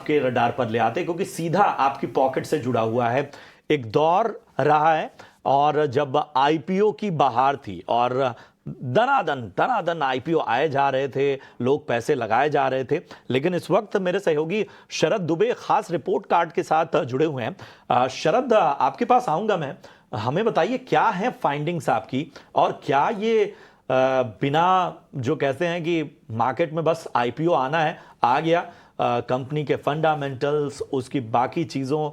आपके रडार पर ले आते, क्योंकि सीधा आपकी पॉकेट से जुड़ा हुआ है। एक दौर रहा है और जब आईपीओ की बहार थी और दनादन आईपीओ आए जा रहे थे, लोग पैसे लगाए जा रहे थे, लेकिन इस वक्त मेरे सहयोगी शरद दुबे खास रिपोर्ट कार्ड के साथ जुड़े हुए हैं। शरद, आपके पास आऊंगा मैं। हमें बताइए क्या है फाइंडिंग्स आपकी, और क्या ये बिना जो कहते हैं कि मार्केट में बस आईपीओ आना है, आ गया, कंपनी के फंडामेंटल्स, उसकी बाकी चीज़ों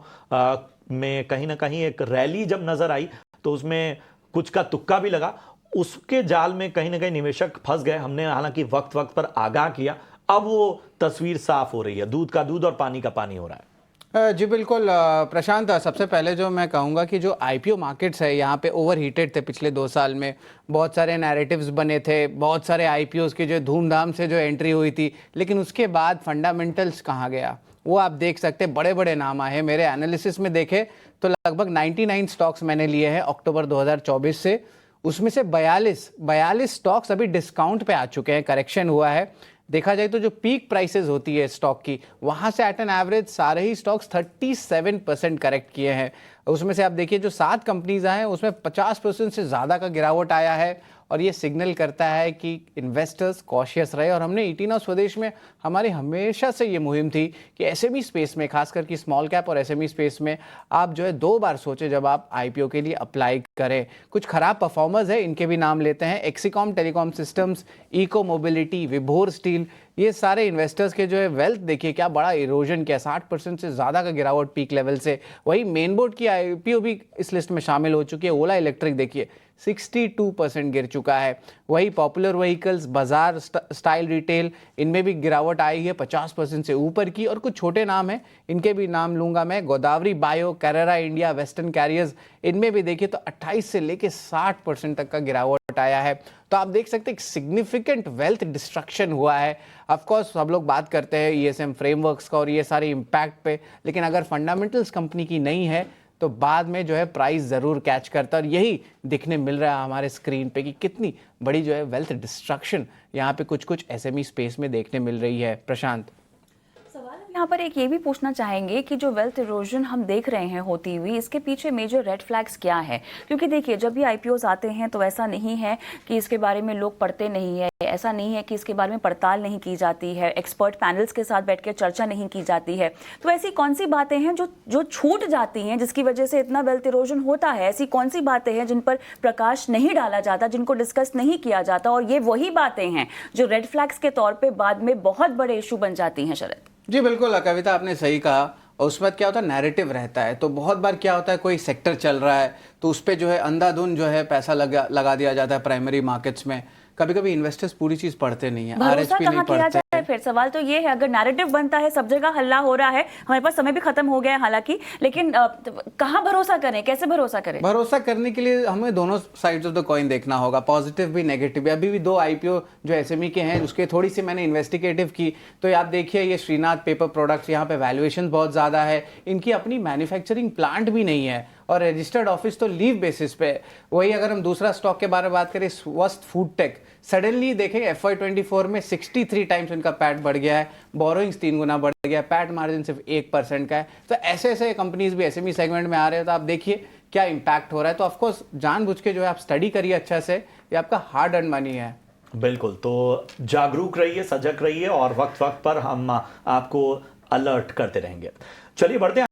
में कहीं ना कहीं एक रैली जब नजर आई तो उसमें कुछ का तुक्का भी लगा, उसके जाल में कहीं ना कहीं निवेशक फंस गए। हमने हालांकि वक्त वक्त पर आगाह किया, अब वो तस्वीर साफ हो रही है, दूध का दूध और पानी का पानी हो रहा है। जी बिल्कुल प्रशांत, सबसे पहले जो मैं कहूँगा कि जो आईपीओ मार्केट्स है यहाँ पे ओवर हीटेड थे पिछले 2 साल में। बहुत सारे नैरेटिव्स बने थे, बहुत सारे आईपीओस की जो धूमधाम से जो एंट्री हुई थी, लेकिन उसके बाद फंडामेंटल्स कहाँ गया वो आप देख सकते। बड़े बड़े नाम आए हैं। मेरे एनालिसिस में देखे तो लगभग 99 स्टॉक्स मैंने लिए हैं अक्टूबर 2024 से, उसमें से 42 स्टॉक्स अभी डिस्काउंट पे आ चुके हैं, करेक्शन हुआ है। देखा जाए तो जो पीक प्राइसेस होती है स्टॉक की, वहां से एट एन एवरेज सारे ही स्टॉक्स 37% करेक्ट किए हैं। उसमें से आप देखिए जो 7 कंपनीज आए हैं उसमें 50% से ज़्यादा का गिरावट आया है, और ये सिग्नल करता है कि इन्वेस्टर्स कॉशियस रहे। और हमने ईटीना स्वदेश में हमारी हमेशा से ये मुहिम थी कि एसएमई स्पेस में, खासकर कि स्मॉल कैप और एसएमई स्पेस में, आप जो है 2 बार सोचें जब आप आईपीओ के लिए अप्लाई करें। कुछ खराब परफॉर्मर्स है, इनके भी नाम लेते हैं। Exicom Telecom Systems, Eco Mobility, Vibhor Steel, ये सारे इन्वेस्टर्स के जो है वेल्थ देखिए क्या बड़ा इरोजन किया, 60% से ज़्यादा का गिरावट पीक लेवल से। वही मेन बोर्ड की आईपीओ भी इस लिस्ट में शामिल हो चुकी है। ओला इलेक्ट्रिक देखिए 62% गिर चुका है। वही पॉपुलर व्हीकल्स, बाजार स्टाइल रिटेल, इनमें भी गिरावट आई है 50% से ऊपर की। और कुछ छोटे नाम हैं, इनके भी नाम लूंगा मैं, Godavari bio, Carrara India, western carriers, इनमें भी देखिए तो 28 से लेके 60% तक का गिरावट आया है। तो आप देख सकते हैं सिग्निफिकेंट वेल्थ डिस्ट्रक्शन हुआ है। ऑफ कोर्स सब लोग बात करते हैं ईएसएम फ्रेमवर्क्स का और ये सारे इम्पैक्ट पे, लेकिन अगर फंडामेंटल्स कंपनी की नहीं है तो बाद में जो है प्राइस ज़रूर कैच करता है। और यही दिखने मिल रहा है हमारे स्क्रीन पे कि कितनी बड़ी जो है वेल्थ डिस्ट्रक्शन यहाँ पे कुछ एसएमई स्पेस में देखने मिल रही है। प्रशांत, यहाँ पर एक ये भी पूछना चाहेंगे कि जो वेल्थ इरोजन हम देख रहे हैं होती हुई, इसके पीछे मेजर रेड फ्लैग्स क्या है? क्योंकि देखिए जब भी आईपीओस आते हैं तो ऐसा नहीं है कि इसके बारे में लोग पढ़ते नहीं है, ऐसा नहीं है कि इसके बारे में पड़ताल नहीं की जाती है, एक्सपर्ट पैनल्स के साथ बैठ के चर्चा नहीं की जाती है। तो ऐसी कौन सी बातें हैं जो छूट जाती हैं जिसकी वजह से इतना वेल्थ इरोजन होता है? ऐसी कौन सी बातें हैं जिन पर प्रकाश नहीं डाला जाता, जिनको डिस्कस नहीं किया जाता, और ये वही बातें हैं जो रेड फ्लैग्स के तौर पर बाद में बहुत बड़े इशू बन जाती हैं? शरद जी बिल्कुल कविता, आपने सही कहा। और उसमें क्या होता है, नैरेटिव रहता है। तो बहुत बार क्या होता है, कोई सेक्टर चल रहा है तो उस पर जो है अंधाधुंध जो है पैसा लगा दिया जाता है प्राइमरी मार्केट्स में। कभी कभी इन्वेस्टर्स पूरी चीज पढ़ते नहीं है, आरएचपी नहीं पढ़ते हैं। फिर सवाल तो ये है, अगर नैरेटिव बनता है, सब जगह हल्ला हो रहा है, हमारे पास समय भी खत्म हो गया है हालांकि, लेकिन कहाँ भरोसा करें, कैसे भरोसा करें? भरोसा करने के लिए हमें दोनों साइड्स ऑफ द कॉइन देखना होगा, पॉजिटिव भी नेगेटिव भी। अभी भी 2 आईपीओ जो एसएमई के हैं उसके थोड़ी सी मैंने इन्वेस्टिगेटिव की, तो आप देखिए ये श्रीनाथ पेपर प्रोडक्ट्स, यहाँ पे वैल्यूएशन बहुत ज़्यादा है, इनकी अपनी मैन्युफैक्चरिंग प्लांट भी नहीं है और रजिस्टर्ड ऑफिस तो लीव बेसिस पे। वही अगर हम दूसरा स्टॉक के बारे में बात करें, स्वस्थ फूड टेक, सडनली देखें FY24 में 63 टाइम्स इनका पैट बढ़ गया है, बोरोइंग्स 3 गुना बढ़ गया है, पैट मार्जिन सिर्फ 1% का है। तो ऐसे कंपनीज भी एसएमई सेगमेंट में आ रहे हैं, तो आप देखिए क्या इंपैक्ट हो रहा है। तो ऑफकोर्स जानबूझ के जो है आप स्टडी करिए अच्छा से, ये आपका हार्ड अर्न मनी है। बिल्कुल, तो जागरूक रहिए, सजग रहिए और वक्त वक्त पर हम आपको अलर्ट करते रहेंगे। चलिए बढ़ते हैं।